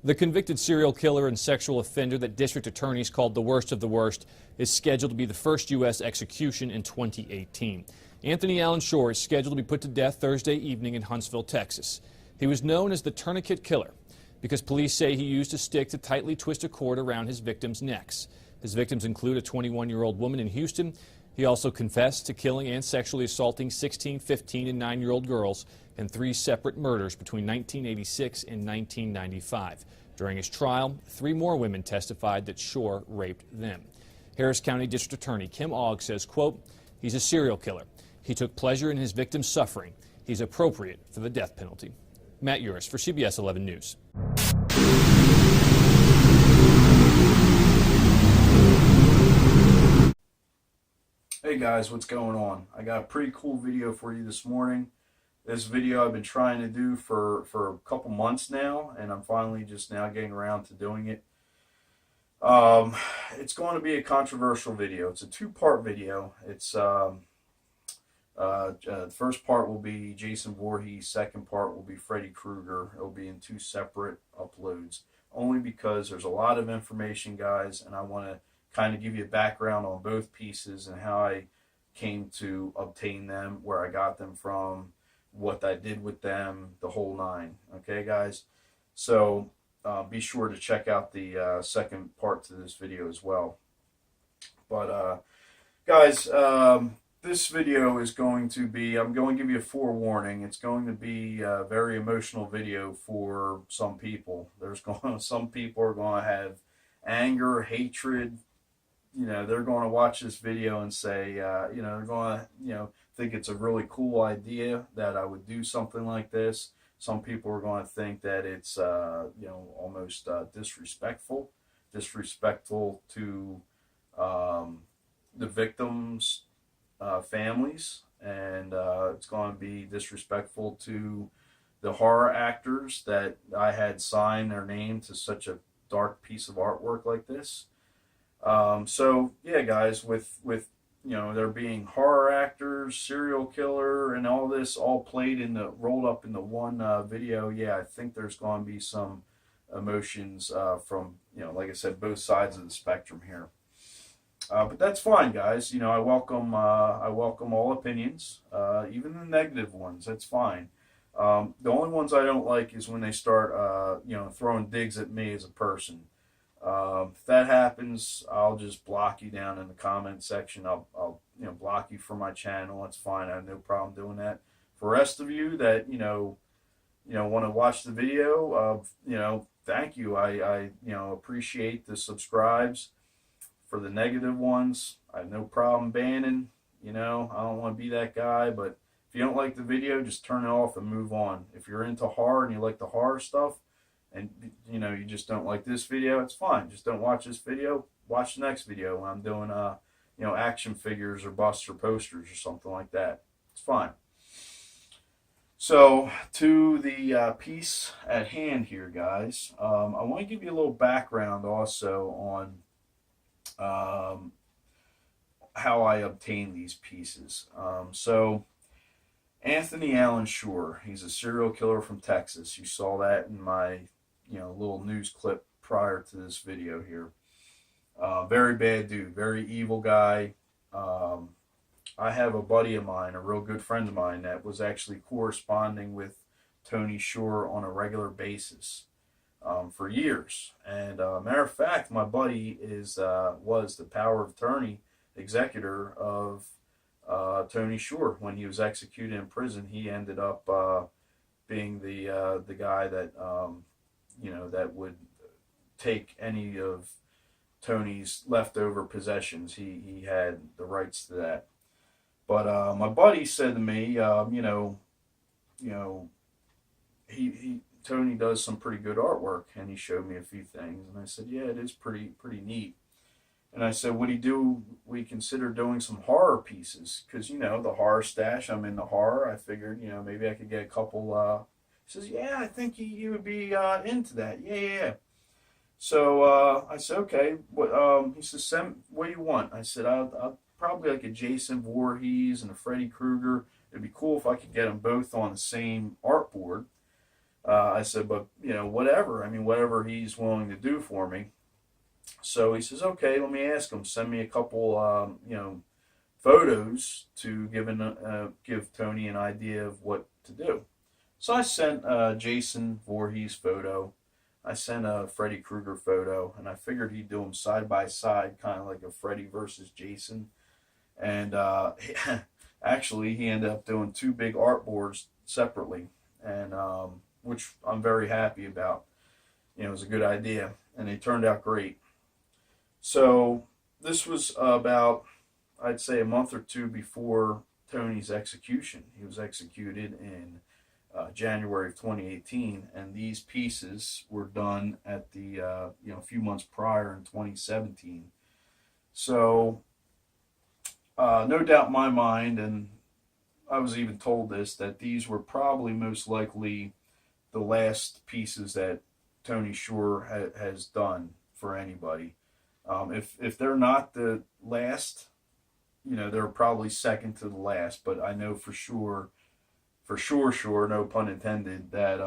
The convicted serial killer and sexual offender that district attorneys called the worst of the worst is scheduled to be the first U.S. execution in 2018. Anthony Allen Shore is scheduled to be put to death Thursday evening in Huntsville, Texas. He was known as the Tourniquet Killer because police say he used a stick to tightly twist a cord around his victims' necks. His victims include a 21-year-old woman in Houston. He also confessed to killing and sexually assaulting 16, 15, and 9-year-old girls in 3 separate murders between 1986 and 1995. During his trial, 3 more women testified that Shore raped them. Harris County District Attorney Kim Ogg says, quote, "He's a serial killer. He took pleasure in his victims' suffering. He's appropriate for the death penalty." Matt Uris for CBS 11 News. Hey guys, what's going on? I got a pretty cool video for you this morning. This video I've been trying to do for a couple months now, and I'm finally just now getting around to doing it. It's going to be a controversial video. It's a 2-part video. It's the first part will be Jason Voorhees, second part will be Freddy Krueger. It'll be in 2 separate uploads, only because there's a lot of information, guys, and I want to kind of give you a background on both pieces and how I came to obtain them, where I got them from, what I did with them, the whole 9. Okay, guys? So be sure to check out the second part to this video as well. But guys, this video is going to be, I'm going to give you a forewarning. It's going to be a very emotional video for some people. Some people are going to have anger, hatred. You know, they're going to watch this video and say, you know, they're going to, think it's a really cool idea that I would do something like this. Some people are going to think that it's, almost disrespectful to the victims' families, and it's going to be disrespectful to the horror actors that I had sign their name to such a dark piece of artwork like this. So yeah, guys, with there being horror actors, serial killer, and all this all rolled up in the one video, yeah, I think there's going to be some emotions from, like I said, both sides of the spectrum here. But that's fine, guys. I welcome all opinions, even the negative ones. That's fine. The only ones I don't like is when they start, throwing digs at me as a person. If that happens, I'll just block you down in the comment section. I'll block you from my channel. That's fine. I have no problem doing that. For the rest of you that want to watch the video, thank you. I appreciate the subscribes. For the negative ones, I have no problem banning. I don't want to be that guy, but if you don't like the video, just turn it off and move on. If you're into horror and you like the horror stuff, and you just don't like this video, it's fine. Just don't watch this video. Watch the next video when I'm doing action figures or busts or posters or something like that. It's fine. So to the piece at hand here, guys, I want to give you a little background also on how I obtained these pieces. So Anthony Allen Shore, he's a serial killer from Texas. You saw that in my little news clip prior to this video here. Very bad dude, very evil guy. I have a buddy of mine, a real good friend of mine, that was actually corresponding with Tony Shore on a regular basis for years. And matter of fact, my buddy was the power of attorney executor of Tony Shore. When he was executed in prison, he ended up being the guy that that would take any of Tony's leftover possessions. He had the rights to that. But my buddy said to me, Tony does some pretty good artwork, and he showed me a few things, and I said, yeah, it is pretty neat. And I said, would we consider doing some horror pieces? Because, the horror stash, I'm into horror. I figured, maybe I could get a couple. He says, yeah, I think you would be into that. Yeah. So I said, okay. He says, what do you want? I said, I'll probably like a Jason Voorhees and a Freddy Krueger. It'd be cool if I could get them both on the same artboard. I said, but, whatever. I mean, whatever he's willing to do for me. So he says, okay, let me ask him. Send me a couple, photos to give Tony an idea of what to do. So I sent Jason Voorhees photo. I sent a Freddy Krueger photo, and I figured he'd do them side by side, kind of like a Freddy versus Jason. And actually, he ended up doing 2 big art boards separately, and which I'm very happy about. It was a good idea, and they turned out great. So this was about, I'd say, a month or 2 before Tony's execution. He was executed in January of 2018, and these pieces were done at the a few months prior in 2017. So no doubt in my mind, and I was even told this, that these were probably most likely the last pieces that Tony Shore has done for anybody. If they're not the last, they're probably second to the last, but I know for sure, no pun intended, that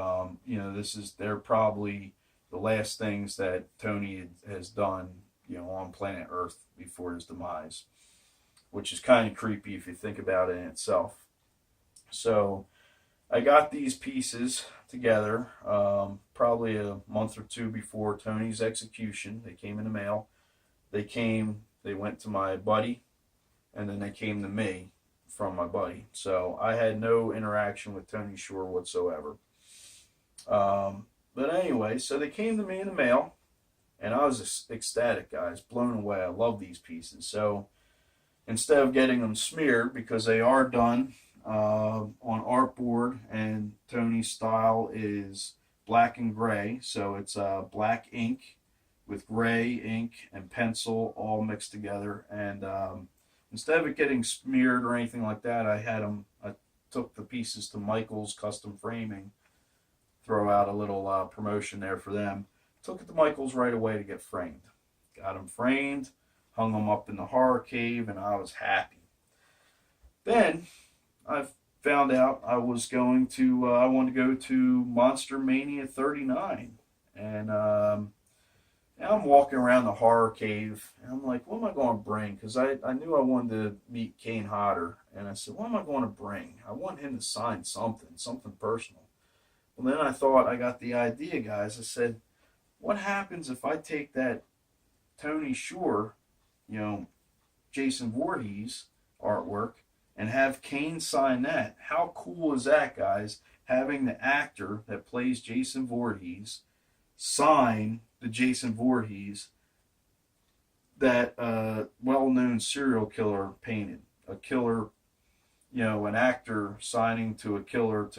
they're probably the last things that Tony has done, on planet Earth before his demise, which is kind of creepy if you think about it in itself. So I got these pieces together probably a month or 2 before Tony's execution. They came in the mail. They went to my buddy, and then they came to me from my buddy. So I had no interaction with Tony Shore whatsoever. But anyway, so they came to me in the mail, and I was ecstatic, guys, blown away. I love these pieces. So instead of getting them smeared, because they are done on artboard, and Tony's style is black and gray, so it's black ink with gray ink and pencil all mixed together. And instead of it getting smeared or anything like that, I took the pieces to Michael's Custom Framing. Throw out a little promotion there for them. Took it to Michael's right away to get framed. Got them framed, hung them up in the horror cave, and I was happy. Then I found out I wanted to go to Monster Mania 39, and I'm walking around the horror cave, and I'm like, what am I going to bring? Because I knew I wanted to meet Kane Hodder, and I said, what am I going to bring? I want him to sign something personal. Well, then I thought, I got the idea, guys. I said, what happens if I take that Tony Shore, Jason Voorhees artwork, and have Kane sign that? How cool is that, guys? Having the actor that plays Jason Voorhees sign the Jason Voorhees that well-known serial killer painted. A killer, an actor signing to a killer,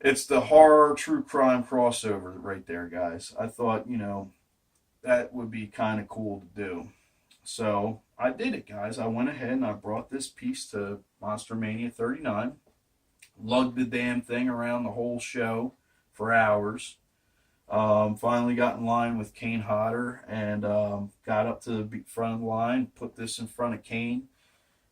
it's the horror true crime crossover right there, guys. I thought, that would be kind of cool to do. So I did it, guys. I went ahead and I brought this piece to Monster Mania 39, lugged the damn thing around the whole show for hours. Finally got in line with Kane Hodder, and got up to the front of the line, put this in front of Kane,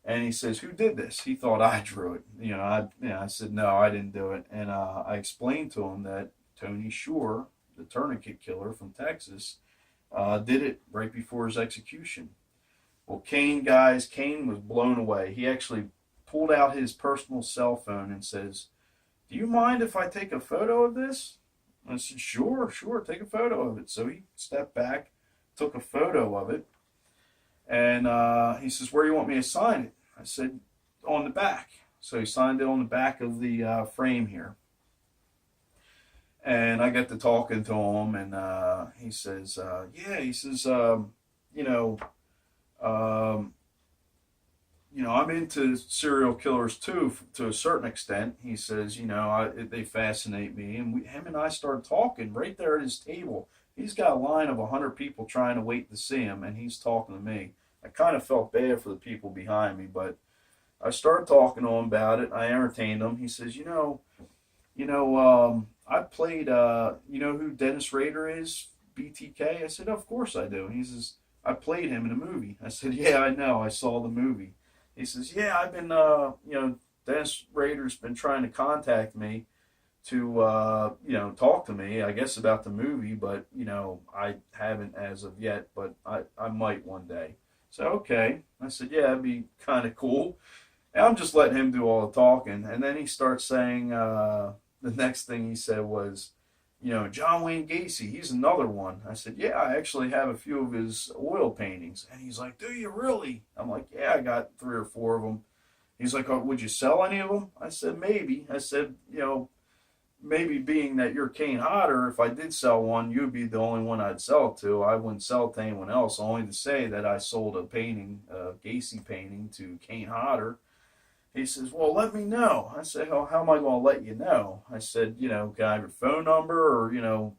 and he says, who did this? He thought I drew it. I said, no, I didn't do it. And I explained to him that Tony Shore, the Tourniquet Killer from Texas, did it right before his execution. Well, Kane was blown away. He actually pulled out his personal cell phone and says, do you mind if I take a photo of this? I said, sure, take a photo of it. So he stepped back, took a photo of it, and he says, where do you want me to sign it? I said, on the back. So he signed it on the back of the frame here. And I got to talking to him, and he says, I'm into serial killers too, to a certain extent. He says, they fascinate me. And him and I started talking right there at his table. He's got a line of 100 people trying to wait to see him, and he's talking to me. I kind of felt bad for the people behind me, but I started talking to him about it. I entertained him. He says, I played, who Dennis Rader is, BTK? I said, of course I do. He says, I played him in a movie. I said, yeah, I know. I saw the movie. He says, yeah, I've been, Dennis Rader's been trying to contact me, to talk to me, I guess, about the movie, but I haven't as of yet, but I might one day. So okay, I said, yeah, that'd be kind of cool. And I'm just letting him do all the talking, and then he starts saying the next thing he said was, John Wayne Gacy, he's another one. I said, yeah, I actually have a few of his oil paintings. And he's like, do you really? I'm like, yeah, I got 3 or 4 of them. He's like, oh, would you sell any of them? I said, maybe. I said, maybe being that you're Kane Hodder, if I did sell one, you'd be the only one I'd sell it to. I wouldn't sell it to anyone else, only to say that I sold a painting, a Gacy painting, to Kane Hodder. He says, well, let me know. I said, oh, how am I going to let you know? I said, can I have your phone number or,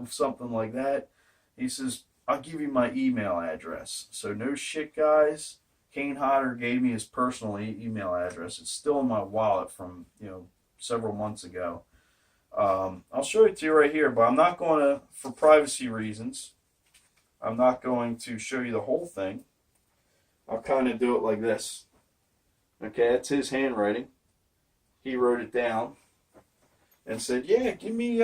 something like that? He says, I'll give you my email address. So no shit, guys. Kane Hodder gave me his personal email address. It's still in my wallet from, several months ago. I'll show it to you right here, but I'm not going to, for privacy reasons, I'm not going to show you the whole thing. I'll kind of do it like this. Okay, that's his handwriting. He wrote it down and said, yeah, give me,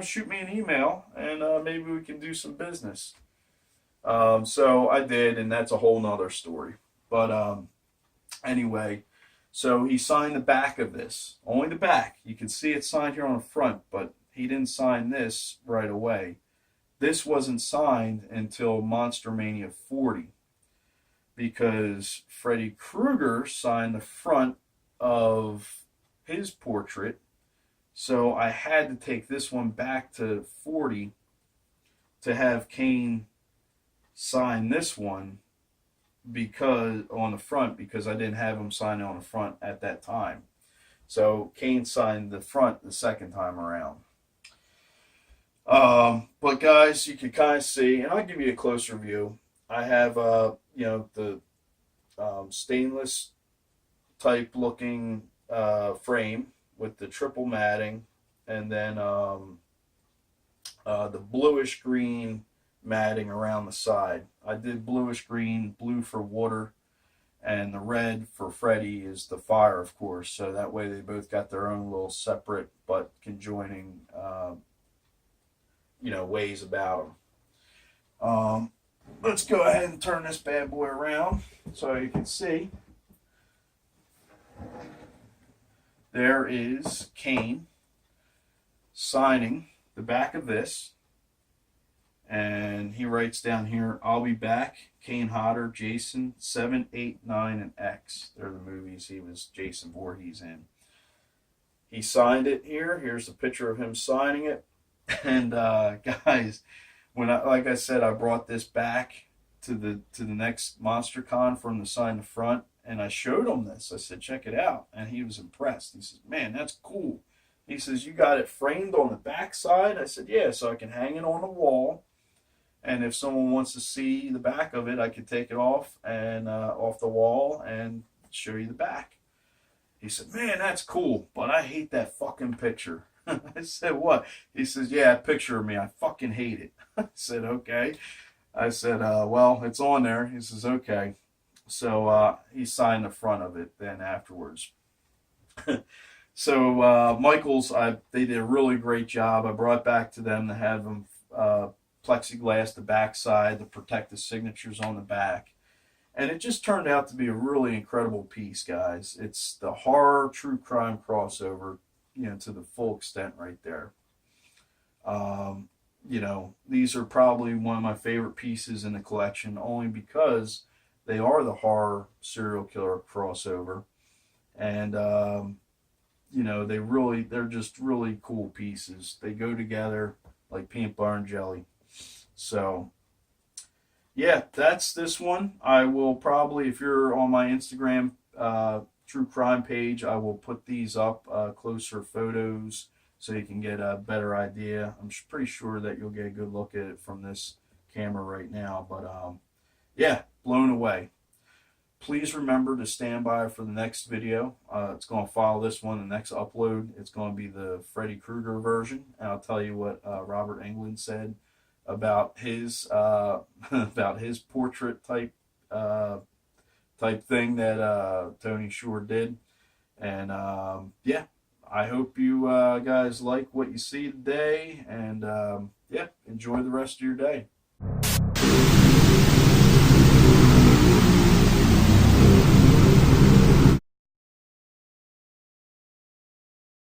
shoot me an email and maybe we can do some business. So I did, and that's a whole nother story. But anyway, so he signed the back of this, only the back. You can see it signed here on the front, but he didn't sign this right away. This wasn't signed until Monster Mania 40. Because Freddy Krueger signed the front of his portrait. So I had to take this one back to 40 to have Kane sign this one because on the front, because I didn't have him sign it on the front at that time. So Kane signed the front the second time around. But guys, you can kind of see, and I'll give you a closer view. I have, the stainless type looking frame with the triple matting, and then the bluish green matting around the side. I did bluish green, blue for water, and the red for Freddy is the fire, of course. So that way they both got their own little separate but conjoining, ways about them. Let's go ahead and turn this bad boy around so you can see. There is Kane signing the back of this. And he writes down here, I'll be back. Kane Hodder, Jason, 7, 8, 9, and X. They're the movies he was Jason Voorhees in. He signed it here. Here's a picture of him signing it. And guys, like I said, I brought this back to the next MonsterCon from the sign the front, and I showed him this. I said, check it out, and he was impressed. He says, man, that's cool. He says, you got it framed on the back side? I said, yeah, so I can hang it on the wall, and if someone wants to see the back of it, I could take it off and off the wall and show you the back. He said, man, that's cool, but I hate that fucking picture. I said, what? He says, yeah, a picture of me. I fucking hate it. I said, okay. I said, well, it's on there. He says, okay. So he signed the front of it then afterwards. So Michaels, they did a really great job. I brought back to them to have them plexiglass the backside to protect the signatures on the back. And it just turned out to be a really incredible piece, guys. It's the horror true crime crossover, to the full extent right there. These are probably one of my favorite pieces in the collection, only because they are the horror serial killer crossover. And, they're just really cool pieces. They go together like peanut butter and jelly. So, yeah, that's this one. I will probably, if you're on my Instagram true crime page, I will put these up, closer photos, so you can get a better idea. I'm pretty sure that you'll get a good look at it from this camera right now. But yeah, blown away. Please remember to stand by for the next video. It's going to follow this one, the next upload. It's going to be the Freddy Krueger version. And I'll tell you what Robert Englund said about his portrait type thing that Tony Shore did. And yeah, I hope you guys like what you see today, and yeah, enjoy the rest of your day.